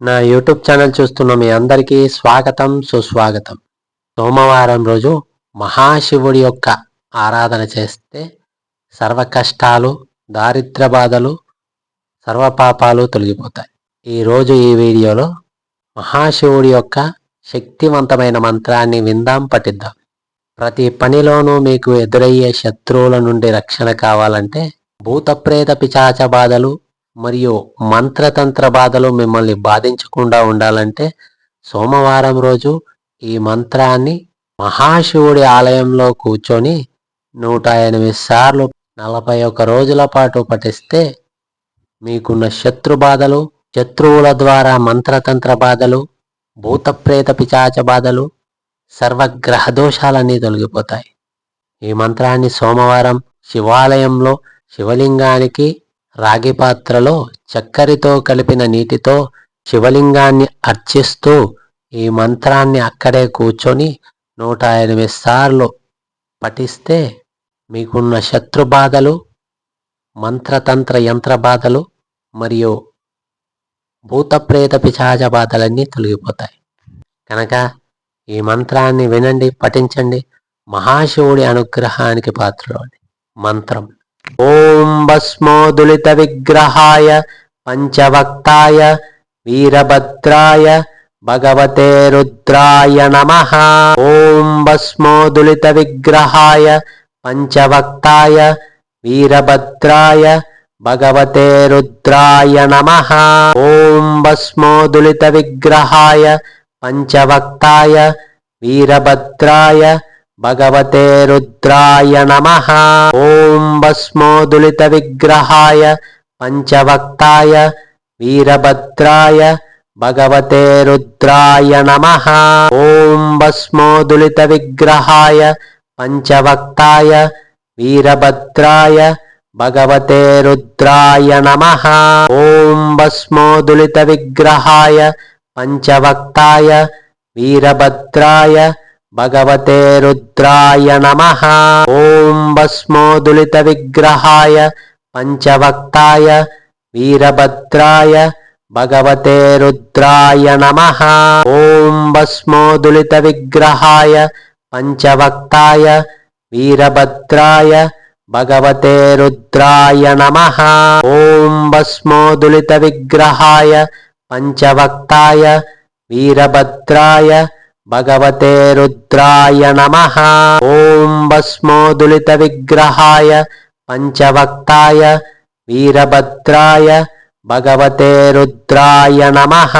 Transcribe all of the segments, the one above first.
నా YouTube channel చూస్తున్న మీ అందరికీ స్వాగతం సుస్వాగతం. సోమవారం రోజు మహాశివుడి యొక్క ఆరాధన చేస్తే సర్వ కష్టాలు, దారిద్ర్య బాధలు, సర్వ పాపాలు తొలగిపోతాయి. ఈరోజు ఈ వీడియోలో మహాశివుడి యొక్క శక్తివంతమైన మంత్రాన్ని విందాం, పఠిద్దాం. ప్రతి పనిలోనూ మీకు ఎదురయ్యే శత్రువుల నుండి రక్షణ కావాలంటే, భూత ప్రేత పిశాచ బాధలు మరియు మంత్రతంత్ర బాధలు మిమ్మల్ని బాధించకుండా ఉండాలంటే సోమవారం రోజు ఈ మంత్రాన్ని మహాశివుడి ఆలయంలో కూర్చొని 108 సార్లు 41 రోజుల పాటు పఠిస్తే మీకున్న శత్రు బాధలు, శత్రువుల ద్వారా మంత్రతంత్ర బాధలు, భూత ప్రేత పిశాచ బాధలు, సర్వగ్రహ దోషాలన్నీ తొలగిపోతాయి. ఈ మంత్రాన్ని సోమవారం శివాలయంలో శివలింగానికి రాగి పాత్రలో చక్కెరతో కలిపిన నీటితో శివలింగాన్ని అర్చిస్తూ ఈ మంత్రాన్ని అక్కడే కూర్చొని 108 సార్లు పఠిస్తే మీకున్న శత్రు బాధలు, మంత్రతంత్ర యంత్ర బాధలు మరియు భూత ప్రేత పిశాచ బాధలన్నీ తొలగిపోతాయి. కనుక ఈ మంత్రాన్ని వినండి, పఠించండి. మహాశివుడి అనుగ్రహానికి పాత్రలోని మంత్రం. ఓం భస్మోదులిత విగ్రహాయ పంచవక్తాయ వీరభద్రాయ భగవతే రుద్రాయ నమః. ఓం భస్మోదులిత విగ్రహాయ పంచవక్తాయ వీరభద్రాయ భగవతే రుద్రాయ నమః. ఓం భస్మోదులిత విగ్రహాయ పంచవక్తాయ వీరభద్రాయ భగవతే రుద్రాయ నమః. ఓం భస్మోదులిత విగ్రహాయ పంచవక్తాయ వీరభద్రాయ భగవతే రుద్రాయ నమః. ఓం భస్మోదులిత విగ్రహాయ పంచవక్తాయ వీరభద్రాయ భగవతే రుద్రాయ నమః. ఓం భస్మోదులిత విగ్రహాయ పంచవక్తాయ వీరభద్రాయ భగవతే రుద్రాయ నమః. ఓం భస్మోదులిత విగ్రహాయ పంచవక్తాయ వీరభద్రాయ భగవతే రుద్రాయ నమః. ఓం భస్మోదులిత విగ్రహాయ పంచవక్తాయ వీరభద్రాయ భగవతే రుద్రాయ నమః. ఓం భస్మోదులిత విగ్రహాయ పంచవక్తాయ వీరభద్రాయ భగవతే రుద్రాయ నమః. ఓం భస్మోదులిత విగ్రహాయ పంచవక్తాయ వీరభద్రాయ భగవతే రుద్రాయ నమః.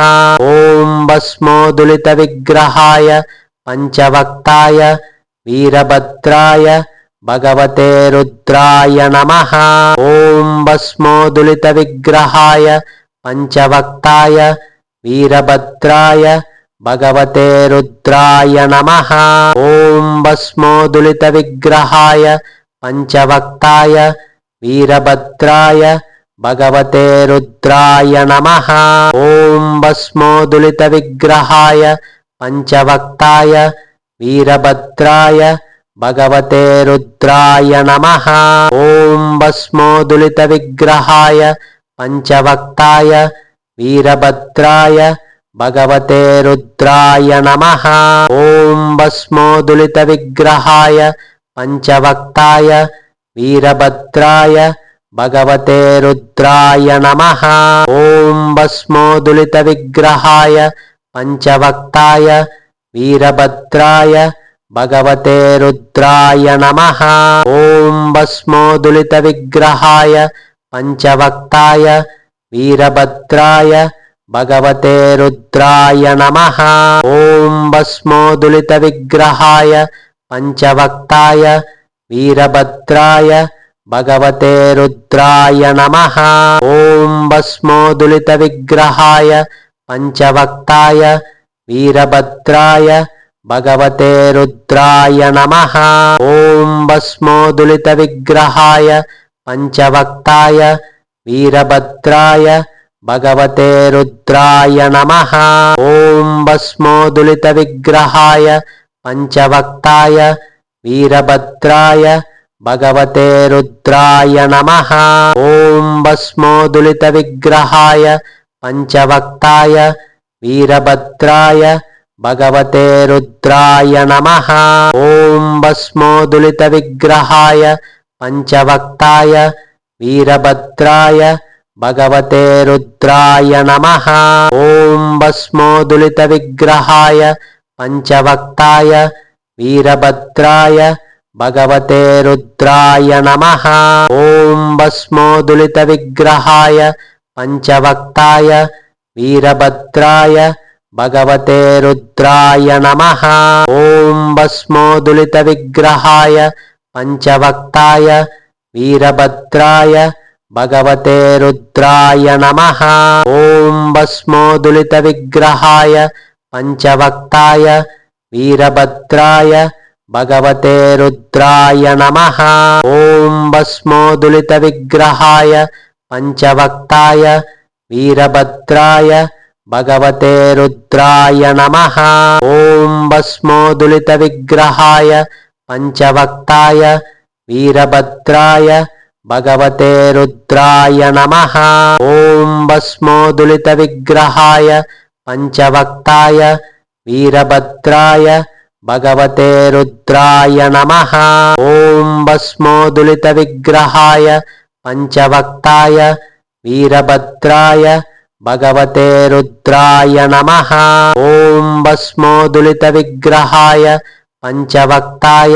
ఓం భస్మోదులిత విగ్రహాయ పంచవక్తాయ వీరభద్రాయ భగవతే రుద్రాయ నమః. ఓం భస్మోదులిత విగ్రహాయ పంచవక్తాయ వీరభద్రాయ భగవతే రుద్రాయ నమః. ఓం భస్మోదులిత విగ్రహాయ పంచవక్తాయ వీరభద్రాయ భగవతే రుద్రాయ నమః. ఓం భస్మోదులిత విగ్రహాయ పంచవక్తాయ వీరభద్రాయ భగవతే రుద్రాయ నమః. ఓం భస్మోదులిత విగ్రహాయ పంచవక్తాయ వీరభద్రాయ భగవతే రుద్రాయ నమః. ఓం భస్మోదులిత విగ్రహాయ పంచవక్తాయ వీరభద్రాయ భగవతే రుద్రాయ నమః. ఓం భస్మోదులిత విగ్రహాయ పంచవక్తాయ వీరభద్రాయ భగవతే రుద్రాయ నమః. ఓం భస్మోదులిత విగ్రహాయ పంచవక్తాయ వీరభద్రాయ భగవతే రుద్రాయ నమః. ఓం భస్మోదులిత విగ్రహాయ పంచవక్తాయ వీరభద్రాయ భగవతే రుద్రాయ నమః. ఓం భస్మోదులిత విగ్రహాయ పంచవక్తాయ వీరభద్రాయ భగవతే రుద్రాయ నమః. ఓం భస్మోదులిత విగ్రహాయ పంచవక్తాయ వీరభద్రాయ భగవతే రుద్రాయ నమః. ఓం భస్మోదులిత విగ్రహాయ పంచవక్తాయ వీరభద్రాయ భగవతే రుద్రాయ నమః. ఓం భస్మోదులిత విగ్రహాయ पंचवक्ताय वीरभद्राय भगवते रुद्राय नमः। ओम भस्मोदुलितविग्रहाय पंचवक्ताय वीरभद्राय भगवते रुद्राय नमः। ओम भस्मोदुलितविग्रहाय पंचवक्ताय वीरभद्राय भगवते रुद्राय नमः। ओम भस्मोदुलितविग्रहाय पंचवक्ताय वीरभद्राय भगवते रुद्राय नमः। ओम भस्मोदुलितविग्रहाय पंचवक्ताय वीरभद्राय भगवते रुद्राय नमः। ओम भस्मोदुलितविग्रहाय पंचवक्ताय वीरभद्राय भगवते रुद्राय नमः। ओम भस्मोदुलितविग्रहाय पंचवक्ताय वीरभद्राय भगवते रुद्राय नमः। ओम भस्मोदुलितविग्रहाय पंचवक्ताय वीरभद्राय भगवते रुद्राय नमः। ओम भस्मोदुलितविग्रहाय पंचवक्ताय वीरभद्राय भगवते रुद्राय नमः। ओम भस्मोदुलितविग्रहाय पंचवक्ताय वीरभद्राय भगवते रुद्राय नमः। ओम भस्मोदुलितविग्रहाय पंचवक्ताय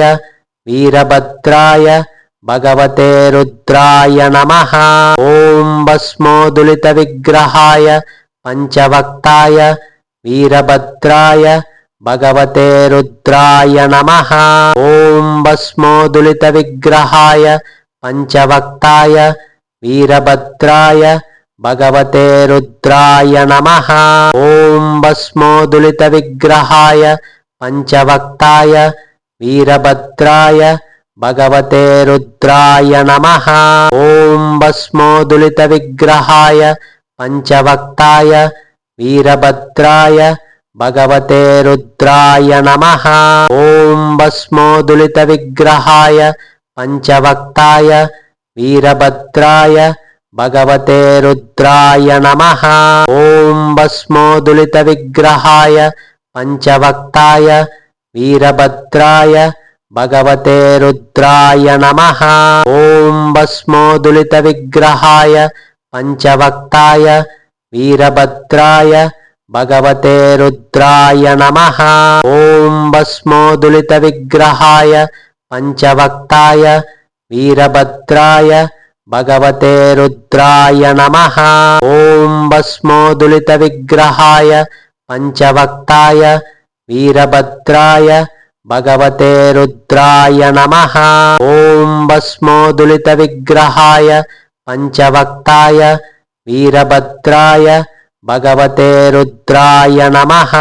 वीरभद्राय भगवते रुद्राय नमः। ओम भस्मोदुलितविग्रहाय पंचवक्ताय वीरभद्राय भगवते रुद्राय नमः। ओम भस्मोदुलितविग्रहाय पंचवक्ताय वीरभद्राय भगवते रुद्राय नमः। ओम भस्मोदुलितविग्रहाय पंचवक्ताय वीरभद्राय भगवते रुद्राय नमः। ओम भस्मोदुलितविग्रहाय पंचवक्ताय वीरभद्राय भगवते रुद्राय नमः। ओम भस्मोदुलितविग्रहाय पंचवक्ताय वीरभद्राय भगवते रुद्राय नमः। ओम भस्मोदुलितविग्रहाय पंचवक्ताय वीरभद्राय भगवते रुद्राय नमः। ओम भस्मोदुलितविग्रहाय पंचवक्ताय वीरभद्राय भगवते रुद्राय नमः। ओम भस्मोदुलितविग्रहाय पंचवक्ताय वीरभद्राय भगवते रुद्राय नमः। ओम भस्मोदुलितविग्रहाय पंचवक्ताय वीरभद्राय भगवते रुद्राय नमः। ओम भस्मोदुलितविग्रहाय पंचवक्ताय वीरभद्राय भगवते रुद्राय नमः।